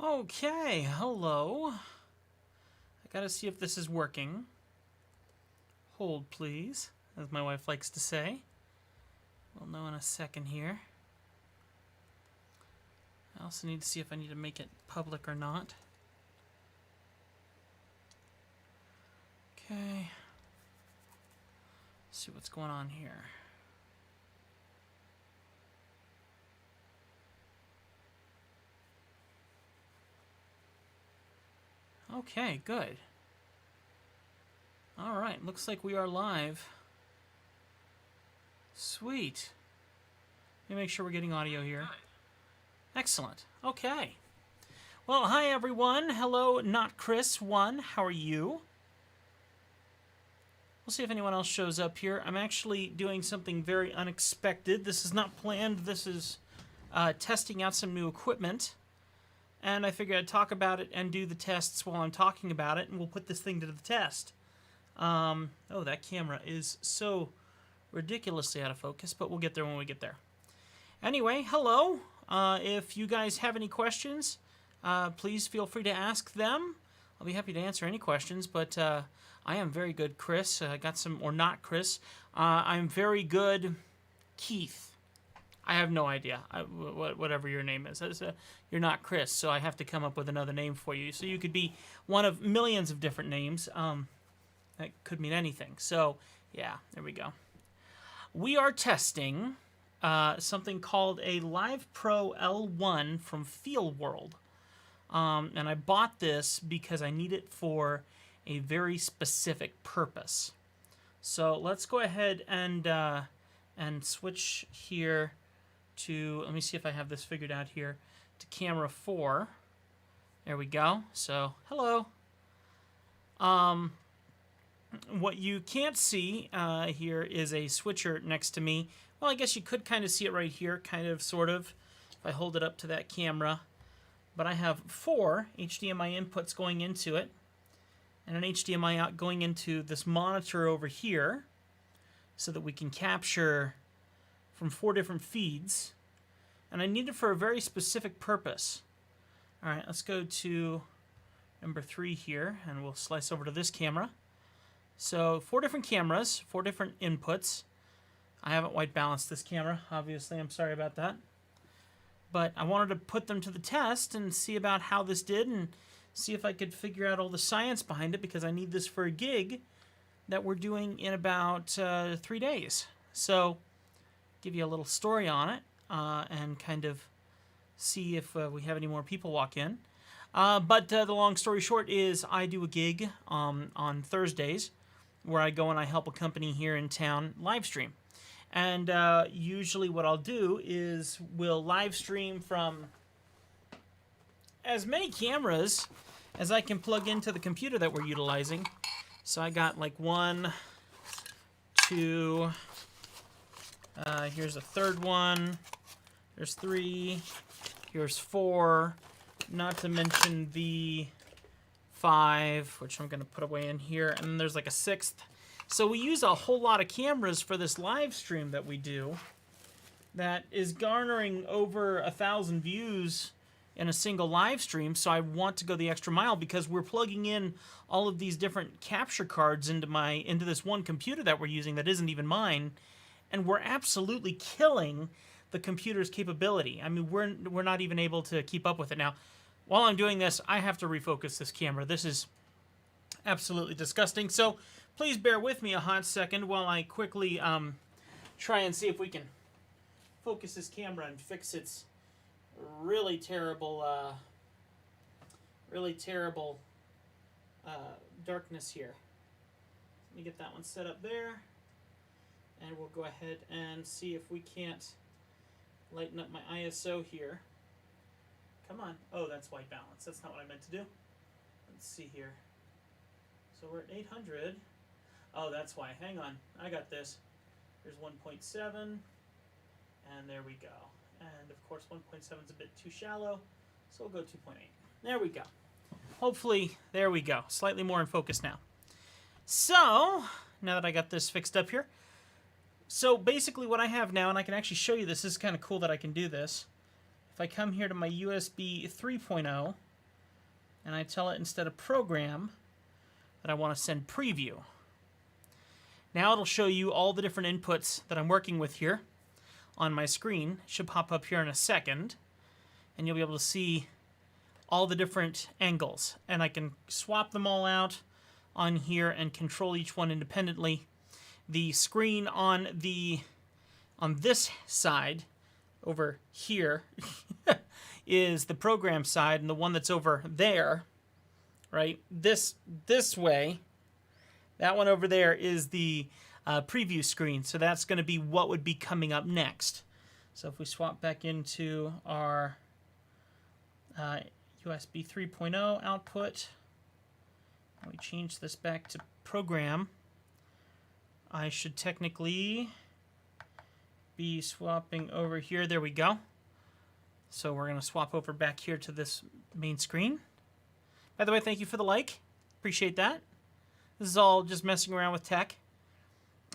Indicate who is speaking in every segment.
Speaker 1: Okay, hello. I gotta see if this is working. Hold, please, as my wife likes to say. We'll know in a second here. I also need to see if I need to make it public or not. Okay. Let's see what's going on here. Okay, good. All right, looks like we are live. Sweet. Let me make sure we're getting audio here. Excellent. Okay. Well, hi everyone. Hello, not Chris1. How are you? We'll see if anyone else shows up here. I'm actually doing something very unexpected. This is not planned. This is testing out some new equipment. And I figured I'd talk about it and do the tests while I'm talking about it, and we'll put this thing to the test. Oh, that camera is so ridiculously out of focus, but we'll get there when we get there. Anyway, hello. If you guys have any questions, please feel free to ask them. I'll be happy to answer any questions, but I am very good, Chris. I got some, or not Chris. I'm very good, Keith. I have no idea, whatever your name is. You're not Chris, so I have to come up with another name for you. So you could be one of millions of different names. That could mean anything. So, yeah, there we go. We are testing something called a Live Pro L1 from Feel World. And I bought this because I need it for a very specific purpose. So let's go ahead and switch here to, let me see if I have this figured out here, to camera 4. There we go. So, hello. What you can't see here is a switcher next to me. Well, I guess you could kind of see it right here, kind of, sort of, if I hold it up to that camera. But I have 4 HDMI inputs going into it, and an HDMI out going into this monitor over here, so that we can capture from 4 different feeds, and I need it for a very specific purpose. All right, let's go to number 3 here, and we'll slice over to this camera. So 4 different cameras, 4 different inputs. I haven't white balanced this camera, obviously. I'm sorry about that. But I wanted to put them to the test and see about how this did and see if I could figure out all the science behind it, because I need this for a gig that we're doing in about 3 days. So give you a little story on it and kind of see if we have any more people walk in. But the long story short is I do a gig on Thursdays where I go and I help a company here in town live stream. And usually what I'll do is we'll live stream from as many cameras as I can plug into the computer that we're utilizing. So I got like 1, 2, here's a third one, there's 3, here's 4, not to mention the 5, which I'm going to put away in here, and then there's like a 6th. So we use a whole lot of cameras for this live stream that we do that is garnering over 1,000 views in a single live stream. So I want to go the extra mile because we're plugging in all of these different capture cards into this one computer that we're using that isn't even mine, and we're absolutely killing the computer's capability. I mean, we're not even able to keep up with it. Now, while I'm doing this, I have to refocus this camera. This is absolutely disgusting. So please bear with me a hot second while I quickly try and see if we can focus this camera and fix its really terrible darkness here. Let me get that one set up there, and we'll go ahead and see if we can't lighten up my ISO here. Come on. Oh, that's white balance. That's not what I meant to do. Let's see here. So we're at 800. Oh, that's why. Hang on. I got this. There's 1.7. And there we go. And, of course, 1.7 is a bit too shallow. So we'll go 2.8. There we go. Hopefully, there we go. Slightly more in focus now. So, now that I got this fixed up here. So, basically what I have now, and I can actually show you this. This is kind of cool that I can do this. If I come here to my USB 3.0, and I tell it instead of program that I want to send preview. Now it'll show you all the different inputs that I'm working with here on my screen. It should pop up here in a second, and you'll be able to see all the different angles, and I can swap them all out on here and control each one independently. The screen on this side over here is the program side, and the one that's over there, right, this way, that one over there is the preview screen. So that's going to be what would be coming up next. So if we swap back into our USB 3.0 output, and we change this back to program, I should technically be swapping over here. There we go. So we're going to swap over back here to this main screen. By the way, thank you for the like. Appreciate that. This is all just messing around with tech.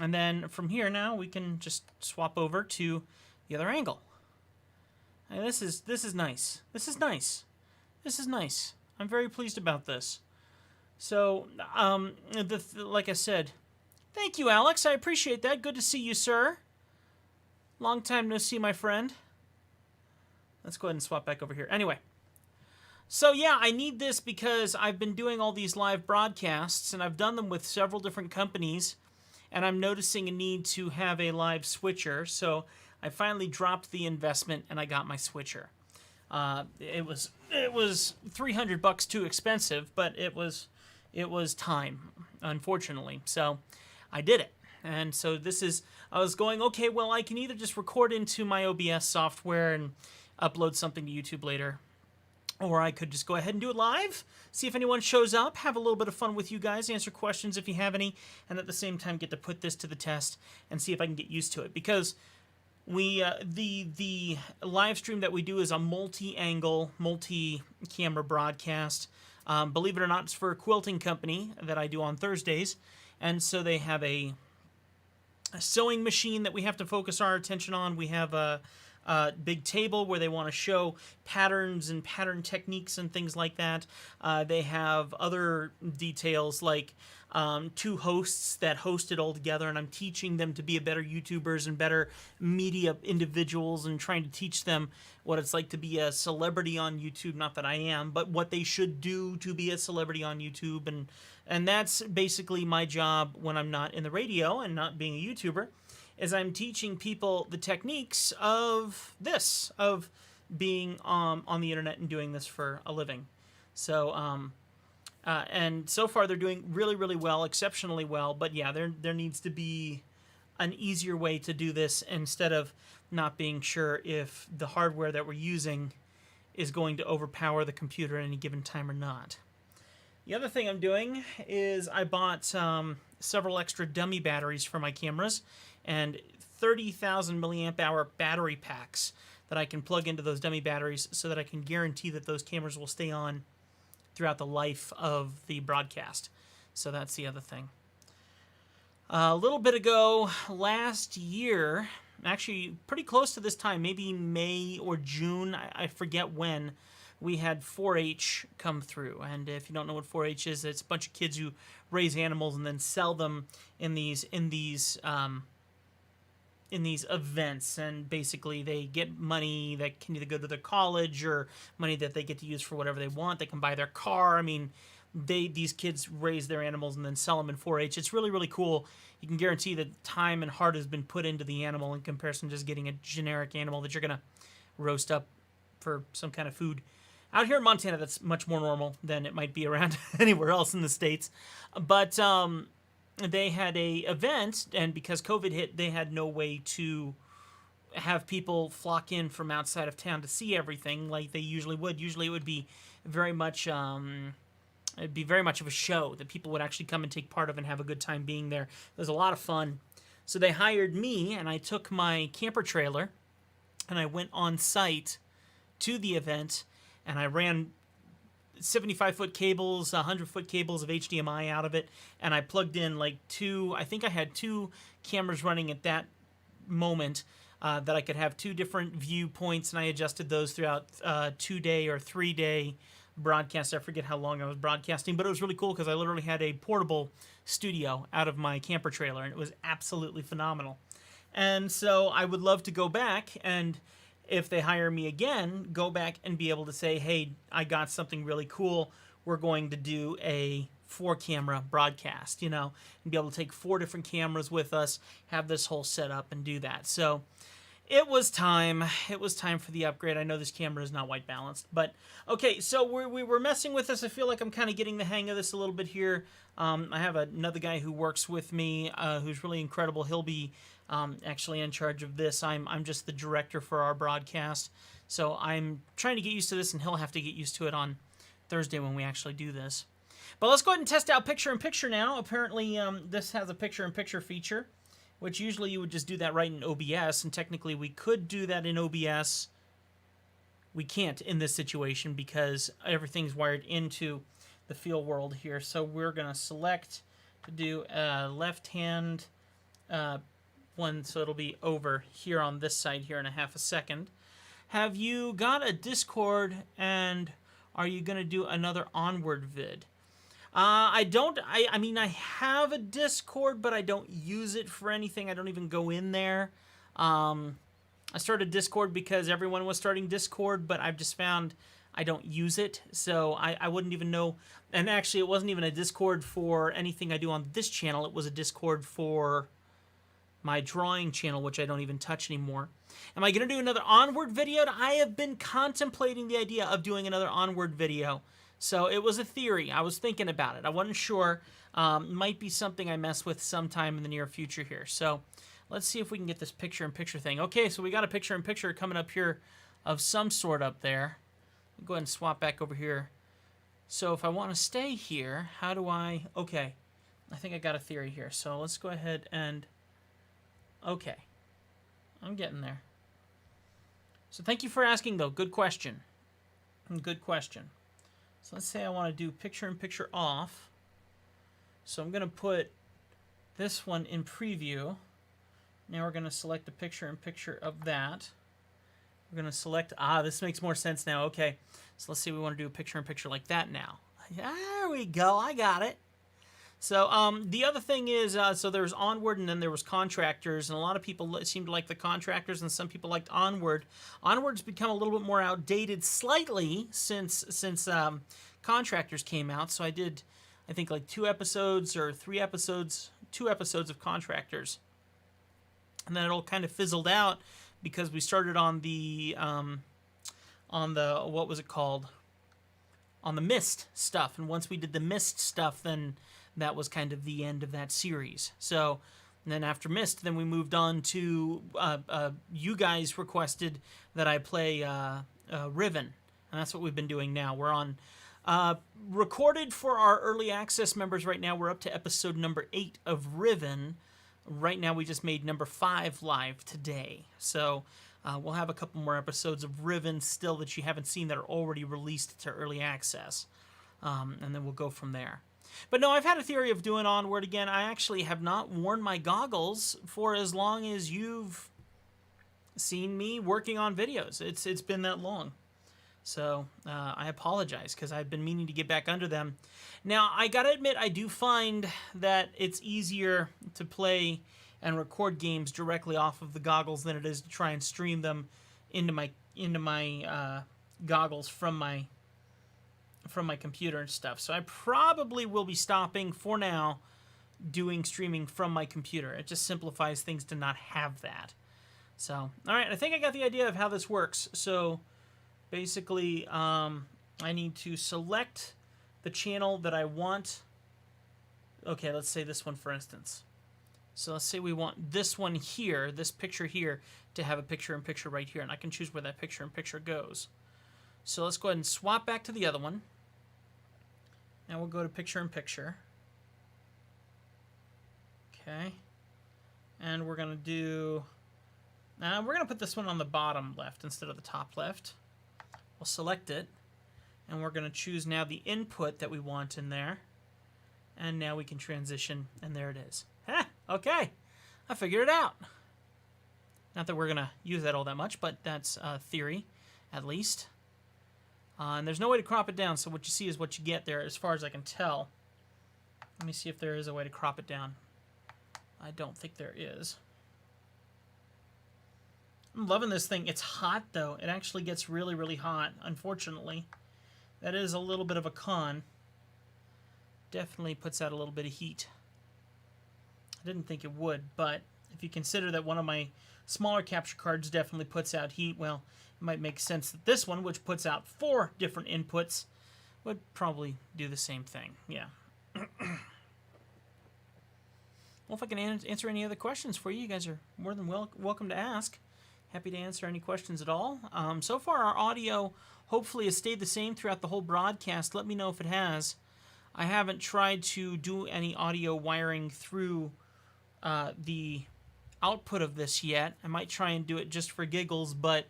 Speaker 1: And then from here now, we can just swap over to the other angle. And this is nice. This is nice. This is nice. I'm very pleased about this. So, like I said, thank you, Alex. I appreciate that. Good to see you, sir. Long time no see, my friend. Let's go ahead and swap back over here. Anyway. So yeah, I need this because I've been doing all these live broadcasts, and I've done them with several different companies, and I'm noticing a need to have a live switcher. So I finally dropped the investment, and I got my switcher. It was $300 too expensive, but it was time, unfortunately. So I did it. And so I was going, okay, well, I can either just record into my OBS software and upload something to YouTube later, or I could just go ahead and do it live, see if anyone shows up, have a little bit of fun with you guys, answer questions if you have any, and at the same time get to put this to the test and see if I can get used to it. Because the live stream that we do is a multi-angle, multi-camera broadcast. Believe it or not, it's for a quilting company that I do on Thursdays, and so they have a sewing machine that we have to focus our attention on. We have a big table where they want to show patterns and pattern techniques and things like that. They have other details like two hosts that host it all together, and I'm teaching them to be a better YouTubers and better media individuals, and trying to teach them what it's like to be a celebrity on YouTube. Not that I am, but what they should do to be a celebrity on YouTube. And that's basically my job when I'm not in the radio and not being a YouTuber, is I'm teaching people the techniques of this, of being on the internet and doing this for a living. So, and so far they're doing really, really well, exceptionally well. But yeah, there needs to be an easier way to do this, instead of not being sure if the hardware that we're using is going to overpower the computer at any given time or not. The other thing I'm doing is I bought several extra dummy batteries for my cameras, and 30,000 milliamp hour battery packs that I can plug into those dummy batteries, so that I can guarantee that those cameras will stay on throughout the life of the broadcast. So that's the other thing. A little bit ago, last year, actually pretty close to this time, maybe May or June, I forget when, we had 4-H come through. And if you don't know what 4-H is, it's a bunch of kids who raise animals and then sell them in these events, and basically they get money that can either go to their college or money that they get to use for whatever they want. They can buy their car. I mean, these kids raise their animals and then sell them in 4-H. It's really, really cool. You can guarantee that time and heart has been put into the animal in comparison to just getting a generic animal that you're going to roast up for some kind of food. Out here in Montana, that's much more normal than it might be around anywhere else in the States. But they had a event, and because COVID hit, they had no way to have people flock in from outside of town to see everything like they usually would. Usually it would be very much it'd be very much of a show that people would actually come and take part of and have a good time being there. It was a lot of fun. So they hired me, and I took my camper trailer and I went on site to the event, and I ran 75-foot cables, 100-foot cables of HDMI out of it, and I plugged in like I think I had two cameras running at that moment, that I could have two different viewpoints, and I adjusted those throughout 2-day or 3-day broadcast. I forget how long I was broadcasting, but it was really cool because I literally had a portable studio out of my camper trailer, and it was absolutely phenomenal. And so I would love to go back, and if they hire me again, go back and be able to say, hey, I got something really cool. We're going to do a 4-camera broadcast, and be able to take 4 different cameras with us, have this whole setup, and do that. So it was time. It was time for the upgrade. I know this camera is not white balanced, but okay, so we were messing with this. I feel like I'm kind of getting the hang of this a little bit here. I have another guy who works with me who's really incredible. He'll be actually in charge of this. I'm just the director for our broadcast, so I'm trying to get used to this, and he'll have to get used to it on Thursday when we actually do this. But let's go ahead and test out picture-in-picture now. Apparently, this has a picture-in-picture feature, which usually you would just do that right in OBS, and technically we could do that in OBS. We can't in this situation because everything's wired into the field world here. So we're going to select to do a left-hand one, so it'll be over here on this side here in a half a second. Have you got a Discord, and are you going to do another Onward vid? I don't. I mean, I have a Discord, but I don't use it for anything. I don't even go in there. I started Discord because everyone was starting Discord, but I've just found I don't use it, so I wouldn't even know. And actually, it wasn't even a Discord for anything I do on this channel. It was a Discord for my drawing channel, which I don't even touch anymore. Am I going to do another Onward video? I have been contemplating the idea of doing another Onward video. So it was a theory. I was thinking about it. I wasn't sure. Might be something I mess with sometime in the near future here. So let's see if we can get this picture-in-picture thing. Okay, so we got a picture-in-picture coming up here of some sort up there. I'll go ahead and swap back over here. So if I want to stay here, how do I... Okay, I think I got a theory here. So let's go ahead and... Okay, I'm getting there. So thank you for asking, though. Good question. Good question. So let's say I want to do picture-in-picture off. So I'm going to put this one in preview. Now we're going to select the picture-in-picture of that. We're going to select, this makes more sense now. Okay, so let's say we want to do a picture-in-picture like that now. There we go, I got it. So the other thing is, so there's Onward and then there was Contractors, and a lot of people seem to like the Contractors and some people liked Onward. Onward's become a little bit more outdated slightly since Contractors came out, so I did, I think, like 2 episodes or 3 episodes, 2 episodes of Contractors. And then it all kind of fizzled out because we started on the, what was it called? On the MISC stuff, and once we did the MISC stuff, then that was kind of the end of that series. So then after MISC, then we moved on to, you guys requested that I play Riven, and that's what we've been doing now. We're on, recorded for our early access members right now, we're up to episode number 8 of Riven. Right now we just made number 5 live today. So we'll have a couple more episodes of Riven still that you haven't seen that are already released to early access. And then we'll go from there. But no, I've had a theory of doing Onward again. I actually have not worn my goggles for as long as you've seen me working on videos. It's been that long. So I apologize because I've been meaning to get back under them. Now, I gotta admit, I do find that it's easier to play and record games directly off of the goggles than it is to try and stream them into my goggles from my computer and stuff. So I probably will be stopping for now doing streaming from my computer. It just simplifies things to not have that. So, all right, I think I got the idea of how this works. So basically, I need to select the channel that I want. Okay, let's say this one, for instance. So let's say we want this one here, this picture here, to have a picture-in-picture right here, and I can choose where that picture-in-picture goes. So let's go ahead and swap back to the other one. Now we'll go to picture-in-picture. Okay. And we're going to do... we're going to put this one on the bottom left instead of the top left. We'll select it. And we're going to choose now the input that we want in there. And now we can transition, and there it is. Okay. I figured it out. Not that we're going to use that all that much, but that's a theory, at least. And there's no way to crop it down, so what you see is what you get there, as far as I can tell. Let me see if there is a way to crop it down. I don't think there is. I'm loving this thing. It's hot, though. It actually gets really, really hot, unfortunately. That is a little bit of a con. Definitely puts out a little bit of heat. I didn't think it would, but if you consider that one of my smaller capture cards definitely puts out heat, well, it might make sense that this one, which puts out 4 different inputs, would probably do the same thing. Yeah. Well, if I can answer any other questions for you, you guys are more than welcome to ask. Happy to answer any questions at all. So far, our audio hopefully has stayed the same throughout the whole broadcast. Let me know if it has. I haven't tried to do any audio wiring through the output of this yet. I might try and do it just for giggles, but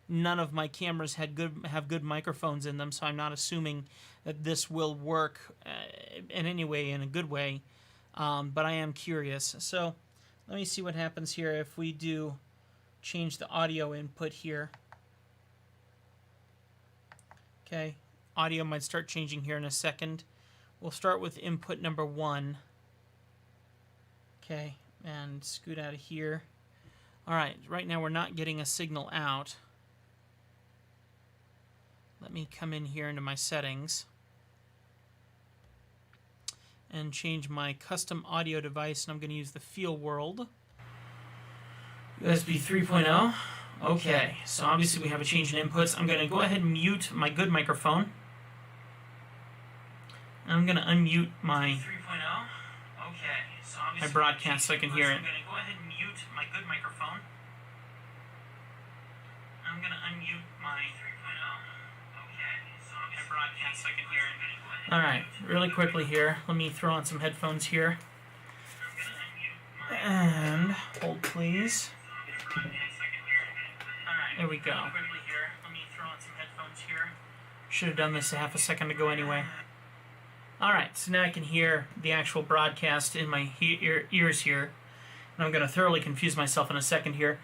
Speaker 1: none of my cameras have good microphones in them, so I'm not assuming that this will work in any way, in a good way. But I am curious. So let me see what happens here if we do change the audio input here. Okay, audio might start changing here in a second. We'll start with input number 1. Okay, and scoot out of here. All right, right now we're not getting a signal out. Let me come in here into my settings and change my custom audio device, and I'm going to use the Feel World. USB 3.0. Okay, so obviously we have a change in inputs. I'm going to go ahead and mute my good microphone. I'm going to unmute my 3.0. Okay, so my broadcast so I can hear it. I'm going to go ahead and mute my good microphone. I'm going to unmute my 3.0. Okay, so my broadcast so I can hear it. All right, really quickly here. Let me throw on some headphones here. And hold, please. There we go. Should have done this a half a second ago anyway. Alright, so now I can hear the actual broadcast in my ears here. And I'm going to thoroughly confuse myself in a second here.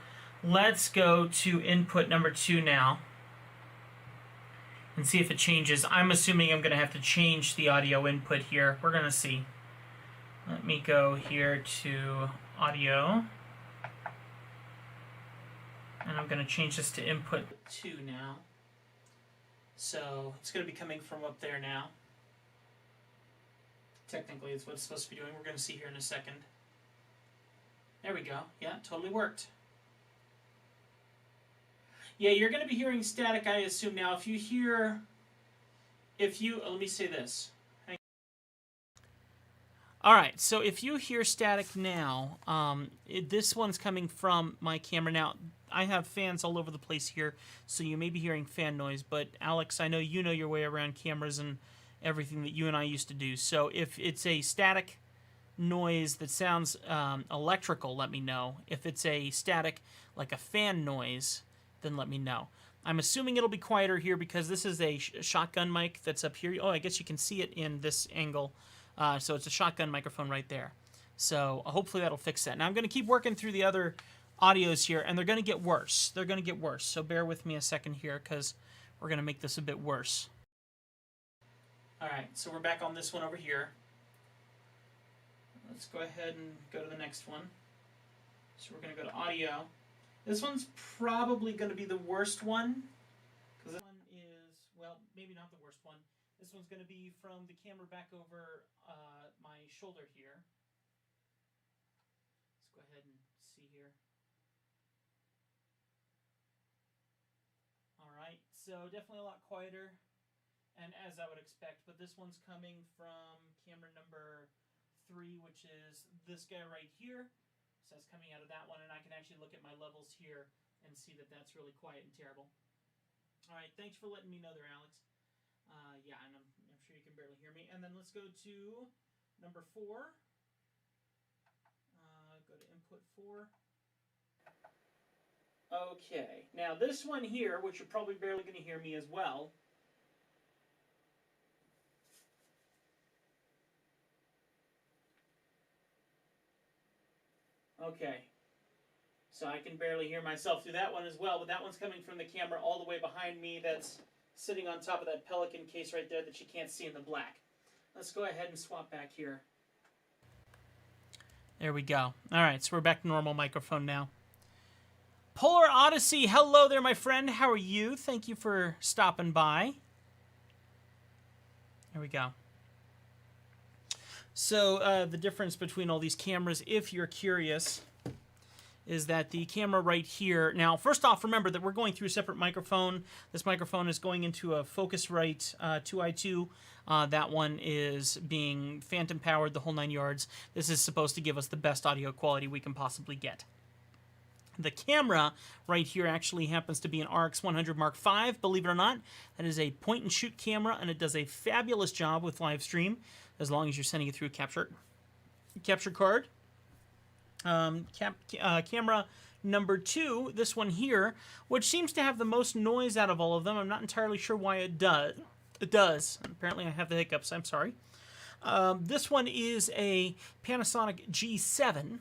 Speaker 1: Let's go to input number 2 now. And see if it changes. I'm assuming I'm going to have to change the audio input here. We're going to see. Let me go here to audio. And I'm going to change this to input 2 now. So it's going to be coming from up there now. Technically, it's what it's supposed to be doing. We're going to see here in a second. There we go. Yeah, it totally worked. Yeah, you're going to be hearing static, I assume. Now, let me say this. Alright, so if you hear static now, this one's coming from my camera. Now, I have fans all over the place here, so you may be hearing fan noise, but Alex, I know you know your way around cameras and everything that you and I used to do. So if it's a static noise that sounds electrical, let me know. If it's a static, like a fan noise, then let me know. I'm assuming it'll be quieter here because this is a shotgun mic that's up here. Oh, I guess you can see it in this angle. So it's a shotgun microphone right there. So hopefully that'll fix that. Now I'm going to keep working through the other audios here, and they're going to get worse. They're going to get worse. So bear with me a second here because we're going to make this a bit worse. All right, so we're back on this one over here. Let's go ahead and go to the next one. So we're going to go to audio. This one's probably going to be the worst one, because this one is, well, maybe not the worst one. This one's going to be from the camera back over my shoulder here. Let's go ahead and see here. All right, so definitely a lot quieter, and as I would expect, but this one's coming from camera number 3, which is this guy right here. So that's coming out of that one, and I can actually look at my levels here and see that that's really quiet and terrible. All right, thanks for letting me know there, Alex. Yeah, and I'm sure you can barely hear me. And then let's go to number 4. Go to input 4. Okay, now this one here, which you're probably barely going to hear me as well. Okay, so I can barely hear myself through that one as well, but that one's coming from the camera all the way behind me that's sitting on top of that Pelican case right there that you can't see in the black. Let's go ahead and swap back here. There we go. All right, so we're back to normal microphone now. Polar Odyssey, hello there, my friend. How are you? Thank you for stopping by. There we go. So the difference between all these cameras, if you're curious, is that the camera right here... Now, first off, remember that we're going through a separate microphone. This microphone is going into a Focusrite 2i2. That one is being phantom powered, the whole 9 yards. This is supposed to give us the best audio quality we can possibly get. The camera right here actually happens to be an RX100 Mark V, believe it or not. That is a point-and-shoot camera, and it does a fabulous job with live stream, as long as you're sending it through a capture card. Camera number 2, this one here, which seems to have the most noise out of all of them. I'm not entirely sure why it does. It does. Apparently I have the hiccups. I'm sorry. This one is a Panasonic G7,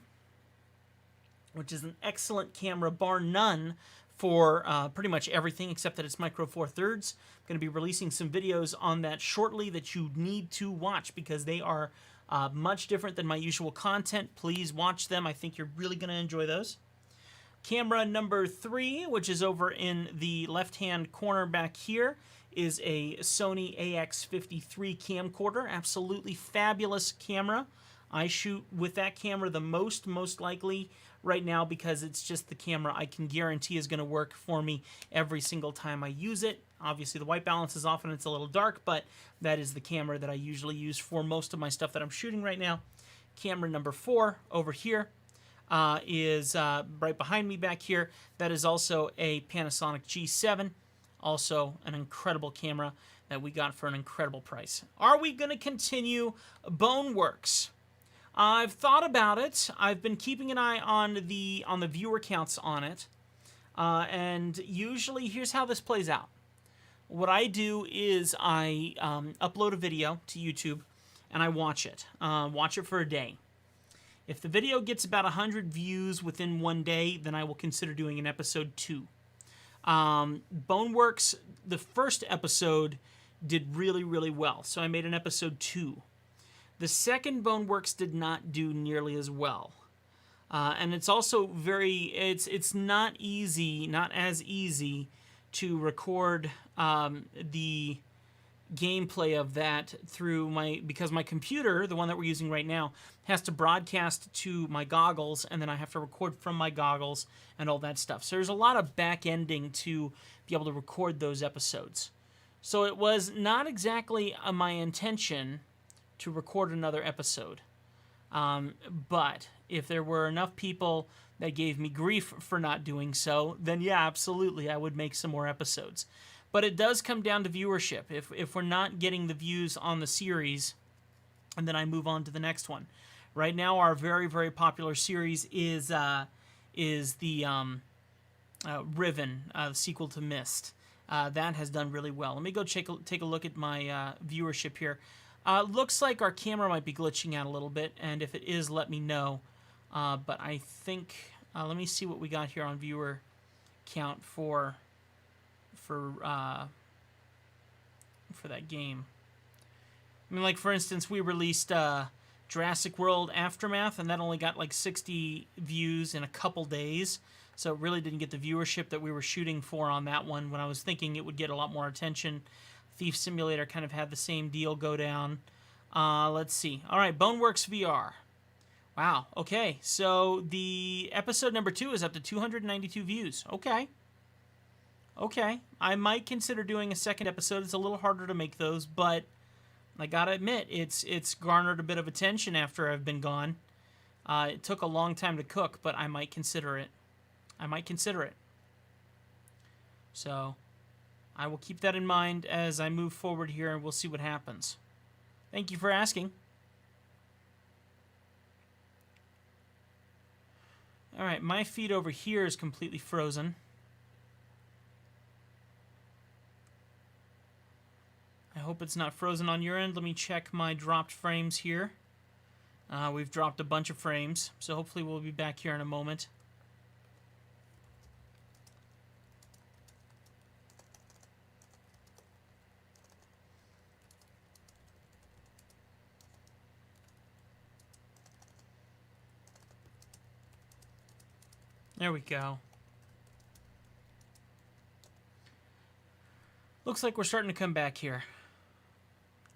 Speaker 1: which is an excellent camera, bar none, for pretty much everything except that it's micro four thirds. I'm going to be releasing some videos on that shortly that you need to watch because they are much different than my usual content. Please watch them. I think you're really going to enjoy those. Camera number 3, which is over in the left-hand corner back here, is a Sony AX53 camcorder. Absolutely fabulous camera. I shoot with that camera the most likely right now because it's just the camera I can guarantee is going to work for me every single time I use it. Obviously, the white balance is off and it's a little dark, but that is the camera that I usually use for most of my stuff that I'm shooting right now. Camera number 4 over here is right behind me back here. That is also a Panasonic G7, also an incredible camera that we got for an incredible price. Are we going to continue Boneworks? I've thought about it. I've been keeping an eye on the viewer counts on it, and usually here's how this plays out. What I do is I upload a video to YouTube and I watch it for a day. If the video gets about 100 views within one day, then I will consider doing an episode 2. Boneworks, the first episode did really well, so I made an episode 2. The second Boneworks did not do nearly as well. And it's also it's not as easy to record the gameplay of that through because my computer, the one that we're using right now, has to broadcast to my goggles, and then I have to record from my goggles and all that stuff. So there's a lot of back-ending to be able to record those episodes. So it was not exactly my intention to record another episode. But if there were enough people that gave me grief for not doing so, then yeah, absolutely, I would make some more episodes. But it does come down to viewership. If we're not getting the views on the series, and then I move on to the next one. Right now, our very popular series is the Riven, the sequel to MISC. That has done really well. Let me go take a look at my viewership here. Looks like our camera might be glitching out a little bit, and if it is, let me know. But I think, let me see what we got here on viewer count for that game. I mean, like, for instance, we released Jurassic World Aftermath, and that only got like 60 views in a couple days, so it really didn't get the viewership that we were shooting for on that one when I was thinking it would get a lot more attention. Thief Simulator kind of had the same deal go down. Let's see. All right, Boneworks VR. Wow, okay, so the episode number 2 is up to 292 views. Okay, I might consider doing a second episode. It's a little harder to make those, but I gotta admit, it's garnered a bit of attention after I've been gone. It took a long time to cook, but I might consider it. So I will keep that in mind as I move forward here, and we'll see what happens. Thank you for asking. All right, my feed over here is completely frozen. I hope it's not frozen on your end. Let me check my dropped frames here. We've dropped a bunch of frames, so hopefully we'll be back here in a moment. There we go. Looks like we're starting to come back here.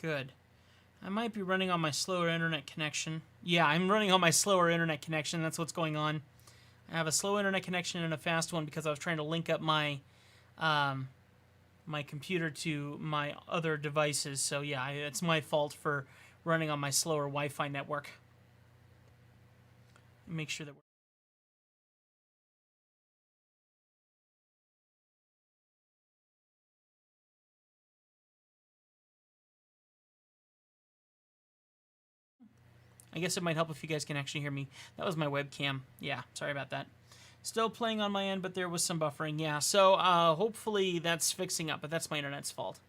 Speaker 1: Good. I might be running on my slower internet connection. Yeah, I'm running on my slower internet connection. That's what's going on. I have a slow internet connection and a fast one because I was trying to link up my my computer to my other devices. So yeah, it's my fault for running on my slower Wi-Fi network. Make sure that we're... I guess it might help if you guys can actually hear me. That was my webcam. Yeah, sorry about that. Still playing on my end, but there was some buffering. Yeah, so hopefully that's fixing up, but that's my internet's fault.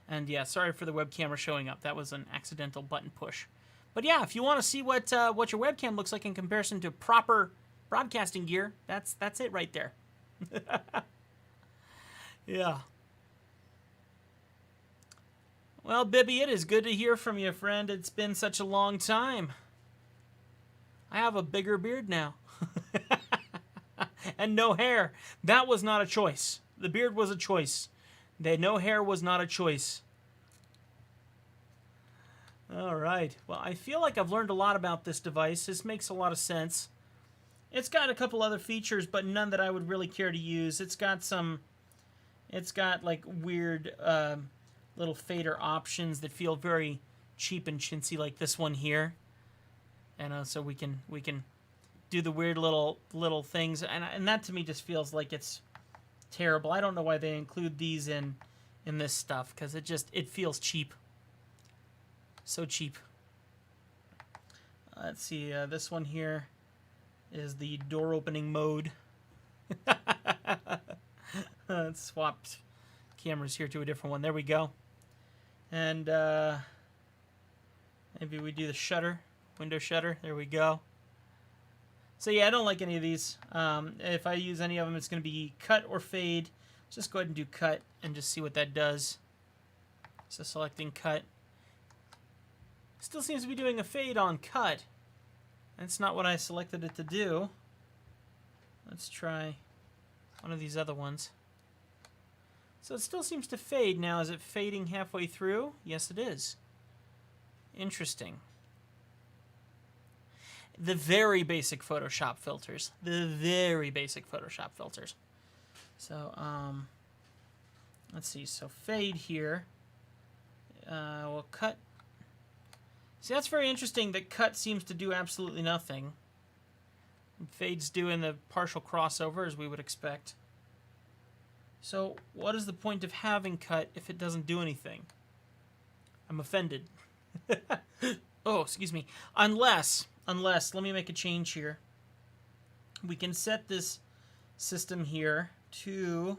Speaker 1: And yeah, sorry for the web camera showing up. That was an accidental button push. But yeah, if you want to see what your webcam looks like in comparison to proper broadcasting gear, that's it right there. Yeah. Well, Bibby, it is good to hear from you, friend. It's been such a long time. I have a bigger beard now. And no hair. That was not a choice. The beard was a choice. The no hair was not a choice. All right. Well, I feel like I've learned a lot about this device. This makes a lot of sense. It's got a couple other features, but none that I would really care to use. It's got like weird little fader options that feel very cheap and chintzy, like this one here. And so we can do the weird little things, and that to me just feels like it's terrible. I don't know why they include these in this stuff, because it feels cheap. So cheap. Let's see, this one here is the door opening mode. Let's swap cameras here to a different one. There we go. And maybe we do the shutter, window shutter. There we go. So yeah, I don't like any of these. If I use any of them, it's going to be cut or fade. Let's just go ahead and do cut and just see what that does. So selecting cut. Still seems to be doing a fade on cut. That's not what I selected it to do. Let's try one of these other ones. So it still seems to fade now. Is it fading halfway through? Yes, it is. Interesting. The very basic Photoshop filters. The very basic Photoshop filters. So, let's see. So fade here. We'll cut. See, that's very interesting that cut seems to do absolutely nothing. Fade's doing the partial crossover, as we would expect. So, what is the point of having cut if it doesn't do anything? I'm offended. Oh, excuse me. Unless, let me make a change here. We can set this system here to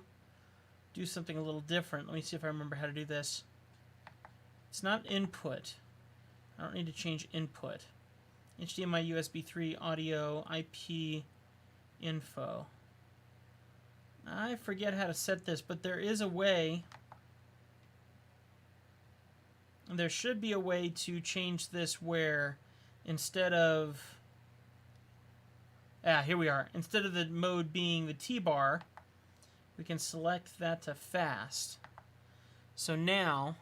Speaker 1: do something a little different. Let me see if I remember how to do this. It's not input. I don't need to change input. HDMI, USB 3, audio, IP, info. I forget how to set this, but there is a way. There should be a way to change this where instead of... here we are. Instead of the mode being the T-bar, we can select that to fast. So now...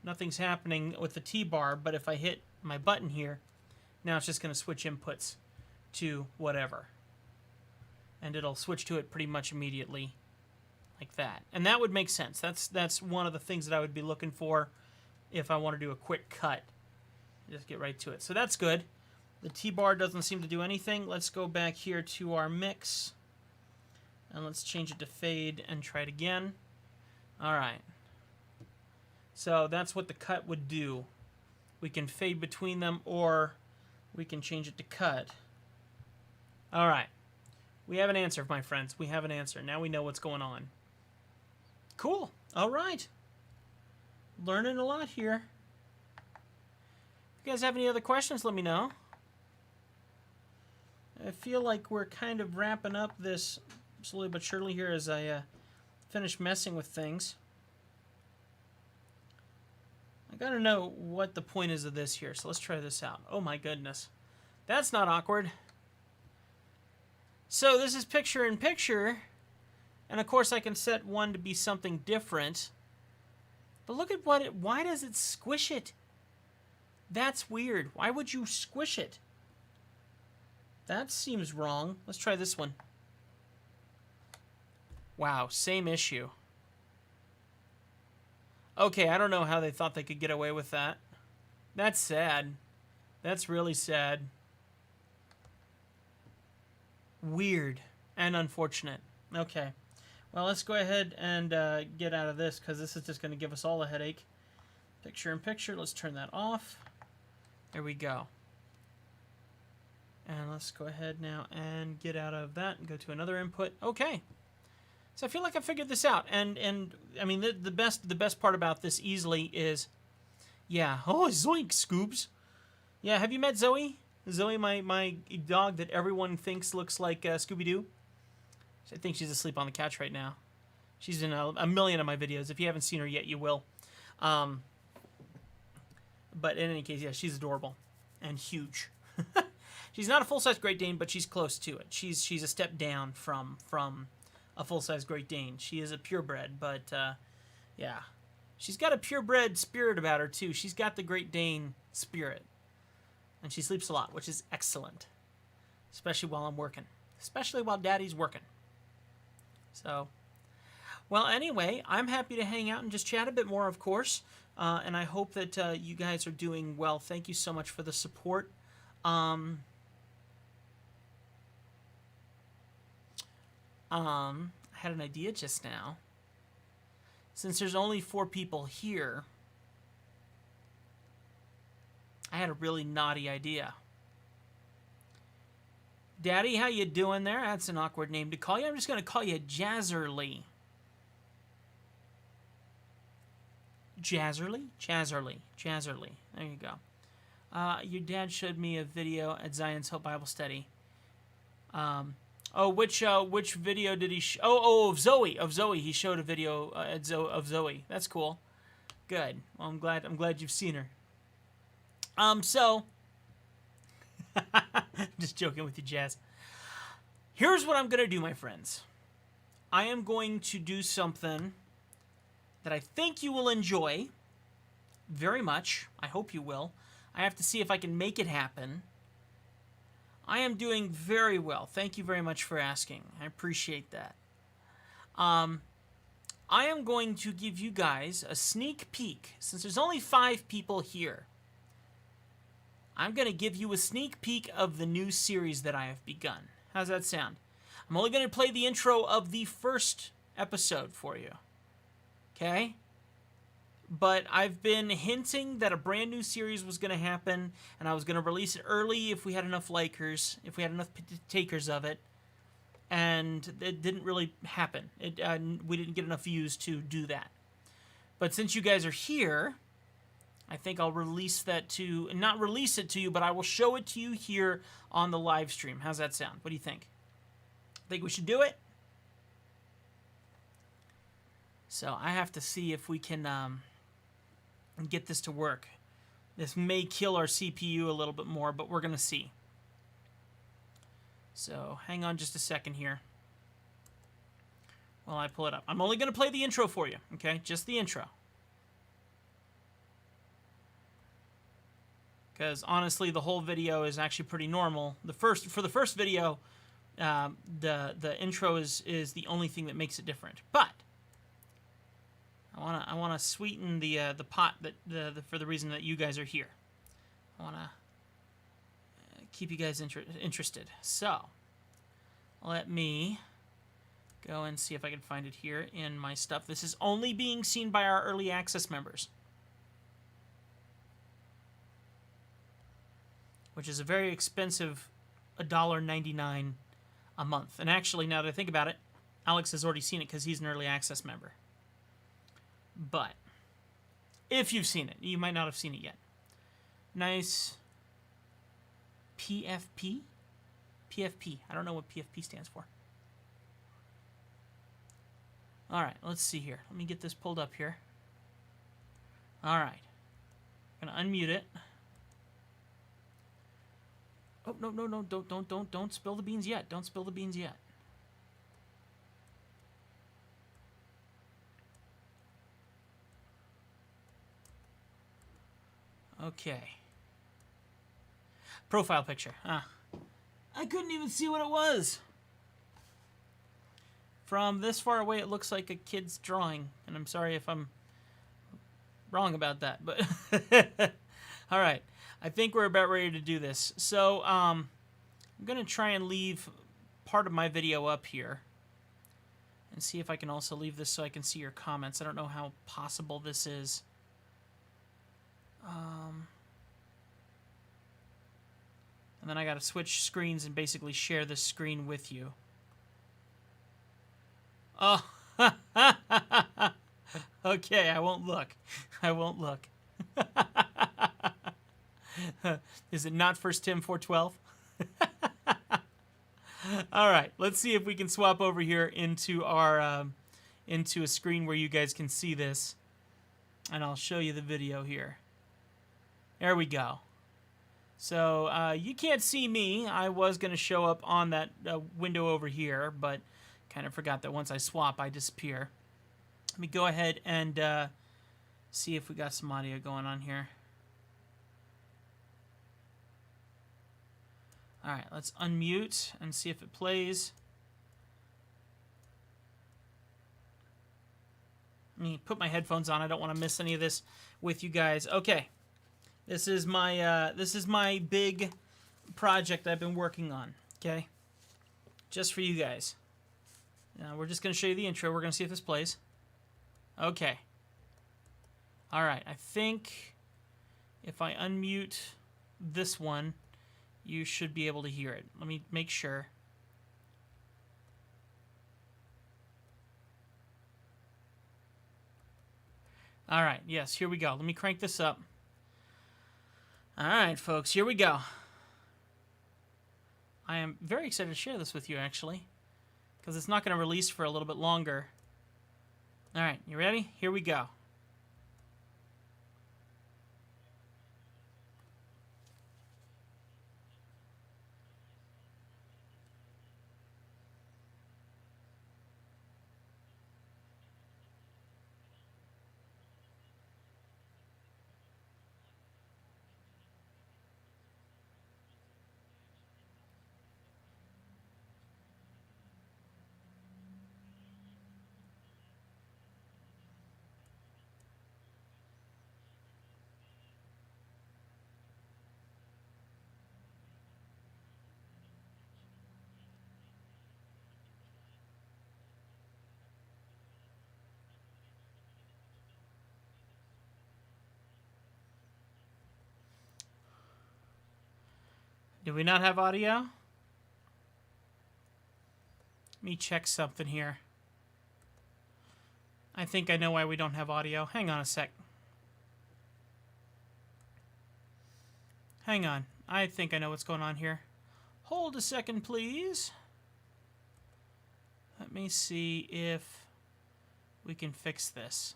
Speaker 1: nothing's happening with the T-bar, but if I hit my button here, now it's just going to switch inputs to whatever. And it'll switch to it pretty much immediately, like that. And that would make sense. That's one of the things that I would be looking for if I want to do a quick cut. Just get right to it. So that's good. The T-bar doesn't seem to do anything. Let's go back here to our mix. And let's change it to fade and try it again. All right. So that's what the cut would do. We can fade between them, or we can change it to cut. All right. We have an answer, my friends. We have an answer. Now we know what's going on. Cool. All right. Learning a lot here. If you guys have any other questions, let me know. I feel like we're kind of wrapping up this slowly but surely here as I finish messing with things. I gotta know what the point is of this here, so let's try this out. Oh my goodness. That's not awkward. So this is picture in picture. And of course I can set one to be something different. But look at why does it squish it? That's weird. Why would you squish it? That seems wrong. Let's try this one. Wow, same issue. Okay, I don't know how they thought they could get away with that. That's sad. That's really sad. Weird and unfortunate. Okay. Well, let's go ahead and get out of this because this is just going to give us all a headache. Picture in picture. Let's turn that off. There we go. And let's go ahead now and get out of that and go to another input. Okay. So I feel like I figured this out. And I mean, the best part about this easily is, yeah. Oh, zoink, Scoobs. Yeah, have you met Zoe? Zoe, my dog that everyone thinks looks like Scooby-Doo. I think she's asleep on the couch right now. She's in a million of my videos. If you haven't seen her yet, you will. But in any case, yeah, she's adorable and huge. She's not a full-size Great Dane, but she's close to it. She's a step down from a full-size Great Dane. She is a purebred, but yeah. She's got a purebred spirit about her, too. She's got the Great Dane spirit. And she sleeps a lot, which is excellent. Especially while I'm working. Especially while Daddy's working. So, well, anyway, I'm happy to hang out and just chat a bit more, of course. And I hope that you guys are doing well. Thank you so much for the support. I had an idea just now. Since there's only 4 people here, I had a really naughty idea. Daddy, how you doing there? That's an awkward name to call you. I'm just going to call you Jazzerly. Jazzerly? Jazzerly. Jazzerly. There you go. Your dad showed me a video at Zion's Hope Bible Study. Which video did he of Zoe. Of Zoe. He showed a video of Zoe. That's cool. Good. Well, I'm glad you've seen her. So just joking with you, Jazz. Here's what I'm going to do, my friends. I am going to do something that I think you will enjoy very much. I hope you will. I have to see if I can make it happen. I am doing very well. Thank you very much for asking. I appreciate that. I am going to give you guys a sneak peek. Since there's only 5 people here, I'm going to give you a sneak peek of the new series that I have begun. How's that sound? I'm only going to play the intro of the first episode for you. Okay? But I've been hinting that a brand new series was going to happen, and I was going to release it early if we had enough likers, if we had enough takers of it, and it didn't really happen. We didn't get enough views to do that. But since you guys are here, I think I'll release that to, not release it to you, but I will show it to you here on the live stream. How's that sound? What do you think? Think we should do it? So I have to see if we can get this to work. This may kill our CPU a little bit more, but we're going to see. So hang on just a second here while I pull it up. I'm only going to play the intro for you, okay? Just the intro. Because honestly, the whole video is actually pretty normal. For the first video, the intro is the only thing that makes it different. But I wanna sweeten the pot for the reason that you guys are here. I wanna keep you guys interested. So let me go and see if I can find it here in my stuff. This is only being seen by our early access members, which is a very expensive $1.99 a month. And actually, now that I think about it, Alex has already seen it because he's an early access member. But if you've seen it, you might not have seen it yet. Nice PFP? PFP. I don't know what PFP stands for. All right, let's see here. Let me get this pulled up here. All right. I'm going to unmute it. Oh, no, no, no, don't spill the beans yet. Don't spill the beans yet. Okay. Profile picture. Ah. I couldn't even see what it was. From this far away, it looks like a kid's drawing. And I'm sorry if I'm wrong about that. But all right. I think we're about ready to do this. So I'm going to try and leave part of my video up here. And see if I can also leave this so I can see your comments. I don't know how possible this is. And then I got to switch screens and basically share this screen with you. Oh, okay, I won't look. I won't look. Is it not 1 Tim 4:12? All right, let's see if we can swap over here into our into a screen where you guys can see this, and I'll show you the video here. There we go. So you can't see me. I was going to show up on that window over here, but kind of forgot that once I swap, I disappear. Let me go ahead and see if we got some audio going on here. All right, let's unmute and see if it plays. Let me put my headphones on. I don't want to miss any of this with you guys. Okay. This is my big project I've been working on, okay? Just for you guys. Now, we're just going to show you the intro. We're going to see if this plays. Okay. All right. I think if I unmute this one, you should be able to hear it. Let me make sure. All right. Yes, here we go. Let me crank this up. All right, folks, here we go. I am very excited to share this with you, actually, because it's not going to release for a little bit longer. All right, you ready? Here we go. Do we not have audio? Let me check something here. I think I know why we don't have audio. Hang on a sec. Hang on. I think I know what's going on here. Hold a second, please. Let me see if we can fix this.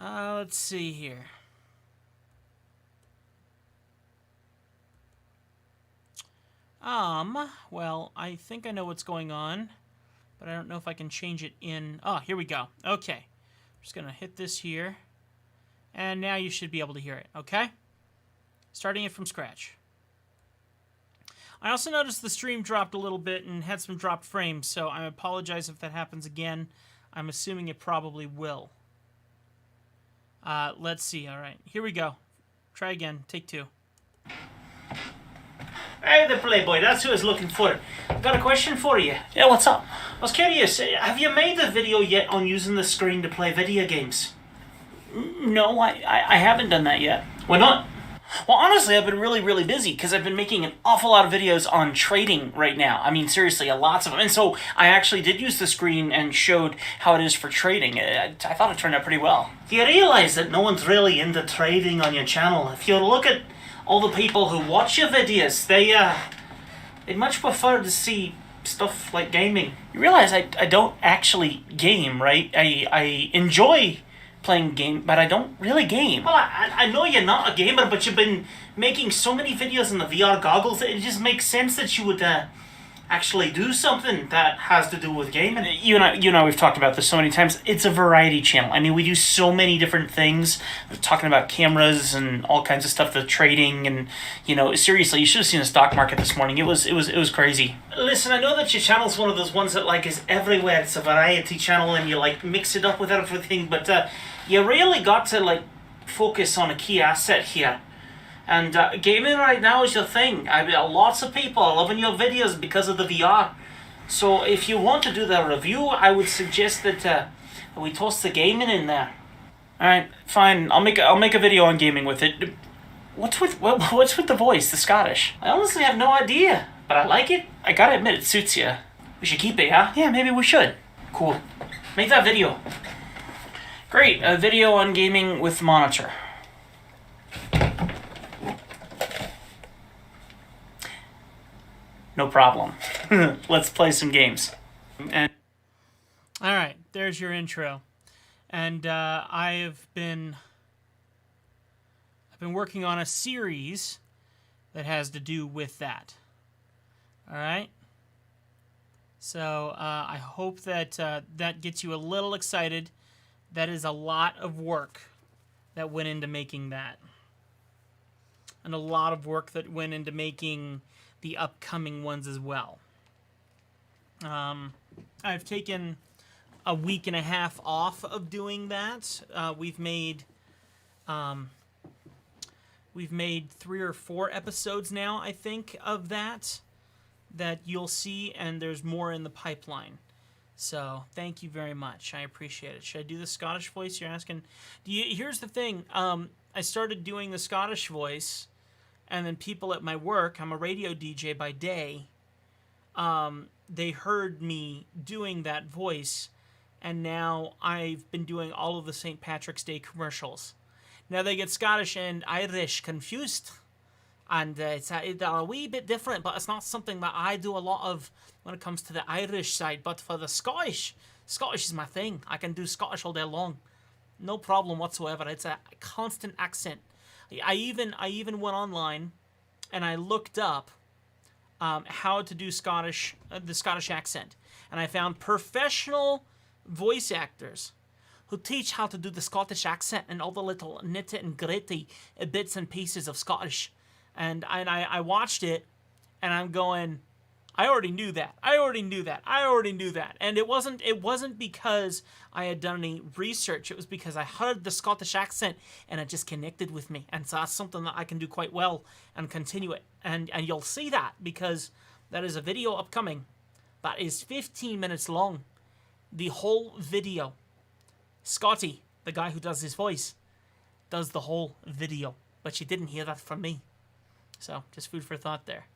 Speaker 1: Let's see here. Well, I think I know what's going on, but I don't know if I can change it in. Oh, here we go. Okay. I'm just going to hit this here, and now you should be able to hear it, okay? Starting it from scratch. I also noticed the stream dropped a little bit and had some dropped frames, so I apologize if that happens again. I'm assuming it probably will. Let's see. All right, here we go. Try again. Take two. Hey, the Playboy. That's who I was looking for. I've got a question for you.
Speaker 2: Yeah, what's up?
Speaker 1: I was curious. Have you made a video yet on using the screen to play video games?
Speaker 2: No, I haven't done that yet.
Speaker 1: Why not?
Speaker 2: Well, honestly, I've been really busy because I've been making an awful lot of videos on trading right now. I mean, seriously, lots of them. And so I actually did use the screen and showed how it is for trading. I thought it turned out pretty well.
Speaker 1: Do you realize that no one's really into trading on your channel? If you look at all the people who watch your videos, they much prefer to see stuff like gaming.
Speaker 2: You realize I don't actually game, right? I enjoy playing game, but I don't really game. Well, I know you're not a gamer, but you've been making so many videos in the VR goggles that it just makes sense that you would actually do something that has to do with gaming. You and I, we've talked about this so many times. It's a variety channel. I mean, we do so many different things. We're talking about cameras and all kinds of stuff, the trading, and seriously, you should have seen the stock market this morning. It was crazy. Listen, I know that your channel's one of those ones that is everywhere. It's a variety channel, and you mix it up with everything, but you really got to focus on a key asset here. And gaming right now is your thing. I mean, lots of people are loving your videos because of the VR. So if you want to do the review, I would suggest that we toss the gaming in there. All right, fine. I'll make a video on gaming with it. What's with the voice, the Scottish? I honestly have no idea, but I like it. I gotta admit, it suits you. We should keep it, huh? Yeah, maybe we should. Cool. Make that video. Great, a video on gaming with monitor. No problem. Let's play some games. And
Speaker 1: all right, there's your intro. And I've been working on a series that has to do with that. All right? So I hope that that gets you a little excited. That is a lot of work that went into making that. And a lot of work that went into making the upcoming ones as well. I've taken a week and a half off of doing that. We've made 3 or 4 episodes now, I think, of that you'll see, and there's more in the pipeline. So thank you very much. I appreciate it. Should I do the Scottish voice? You're asking. Here's the thing. I started doing the Scottish voice, and then people at my work, I'm a radio DJ by day, they heard me doing that voice, and now I've been doing all of the St. Patrick's Day commercials. Now they get Scottish and Irish confused, and it's a wee bit different, but it's not something that I do a lot of when it comes to the Irish side. But for the Scottish is my thing. I can do Scottish all day long. No problem whatsoever. It's a constant accent. I even went online and I looked up how to do the Scottish accent, and I found professional voice actors who teach how to do the Scottish accent and all the little nitty and gritty bits and pieces of Scottish. And I watched it, and I'm going, I already knew that. And it wasn't because I had done any research. It was because I heard the Scottish accent and it just connected with me. And so that's something that I can do quite well and continue it. And you'll see that because that is a video upcoming that is 15 minutes long. The whole video. Scotty, the guy who does his voice, does the whole video. But you didn't hear that from me. So just food for thought there.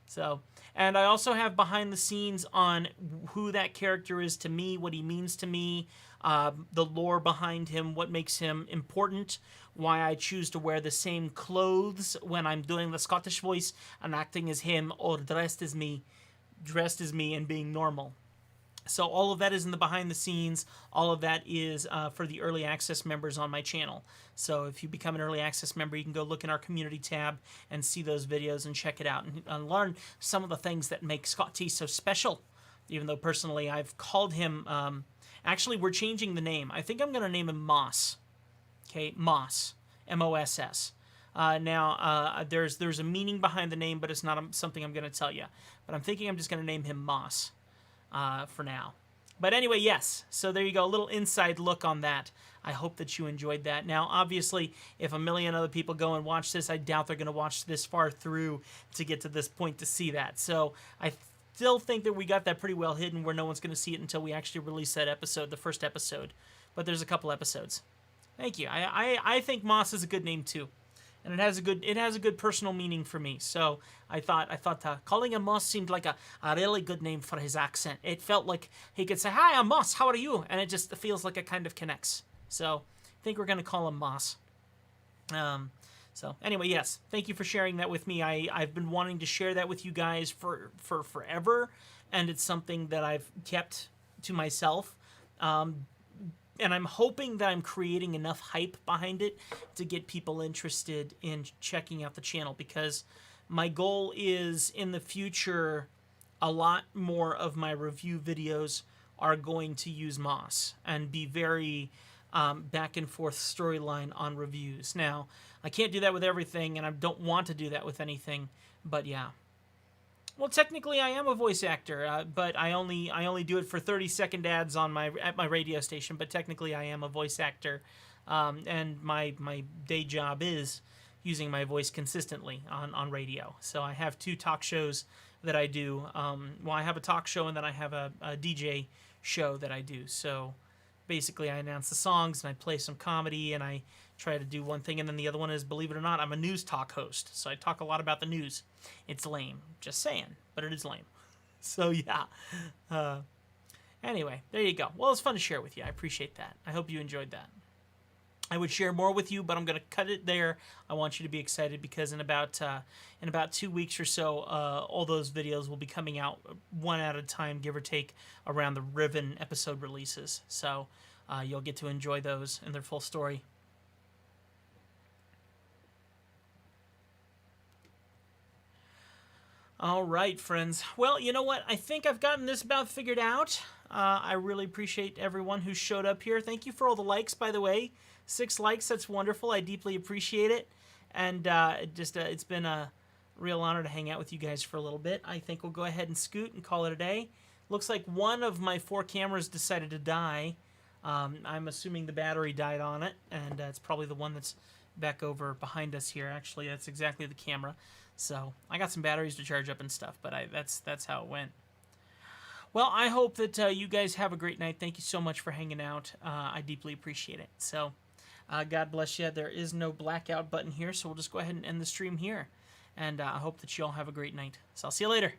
Speaker 1: So, and I also have behind the scenes on who that character is to me, what he means to me, the lore behind him, what makes him important, why I choose to wear the same clothes when I'm doing the Scottish voice and acting as him, or dressed as me and being normal. So all of that is in the behind the scenes. All of that is for the early access members on my channel. So if you become an early access member, you can go look in our community tab and see those videos and check it out and learn some of the things that make Scott T so special. Even though personally I've called him, actually we're changing the name. I think I'm going to name him Moss. Okay, Moss, M-O-S-S. Now, there's a meaning behind the name, but it's not something I'm going to tell you. But I'm thinking I'm just going to name him Moss. For now. But anyway, yes. So there you go. A little inside look on that. I hope that you enjoyed that. Now, obviously, if a million other people go and watch this, I doubt they're going to watch this far through to get to this point to see that. So I still think that we got that pretty well hidden where no one's going to see it until we actually release that episode, the first episode. But there's a couple episodes. Thank you. I think Moss is a good name too. And it has a good personal meaning for me. So I thought calling him Moss seemed like a really good name for his accent. It felt like he could say, "Hi, I'm Moss. How are you?" And it just feels like it kind of connects. So I think we're going to call him Moss. So anyway, yes, thank you for sharing that with me. I've been wanting to share that with you guys for forever, and it's something that I've kept to myself. and I'm hoping that I'm creating enough hype behind it to get people interested in checking out the channel, because my goal is in the future a lot more of my review videos are going to use MOS and be very back and forth storyline on reviews. Now, I can't do that with everything, and I don't want to do that with anything, but yeah. Well, technically, I am a voice actor, but I only do it for 30-second ads on at my radio station. But technically, I am a voice actor, and my day job is using my voice consistently on radio. So I have 2 talk shows that I do. Well, I have a talk show, and then I have a DJ show that I do. So basically, I announce the songs, and I play some comedy, and I try to do one thing, and then the other one is, believe it or not, I'm a news talk host. So I talk a lot about the news. It's lame, just saying, but it is lame. So yeah. Anyway, there you go. Well, it's fun to share with you. I appreciate that. I hope you enjoyed that. I would share more with you, but I'm going to cut it there. I want you to be excited, because in about 2 weeks or so, all those videos will be coming out one at a time, give or take, around the Riven episode releases. So you'll get to enjoy those in their full story. All right, friends. Well, you know what? I think I've gotten this about figured out. I really appreciate everyone who showed up here. Thank you for all the likes, by the way. 6 likes, that's wonderful. I deeply appreciate it. And it's been a real honor to hang out with you guys for a little bit. I think we'll go ahead and scoot and call it a day. Looks like one of my 4 cameras decided to die. I'm assuming the battery died on it, and it's probably the one that's back over behind us here. Actually, that's exactly the camera. So I got some batteries to charge up and stuff, but that's how it went. Well, I hope that you guys have a great night. Thank you so much for hanging out. I deeply appreciate it. So God bless you. There is no blackout button here, so we'll just go ahead and end the stream here. And I hope that you all have a great night. So I'll see you later.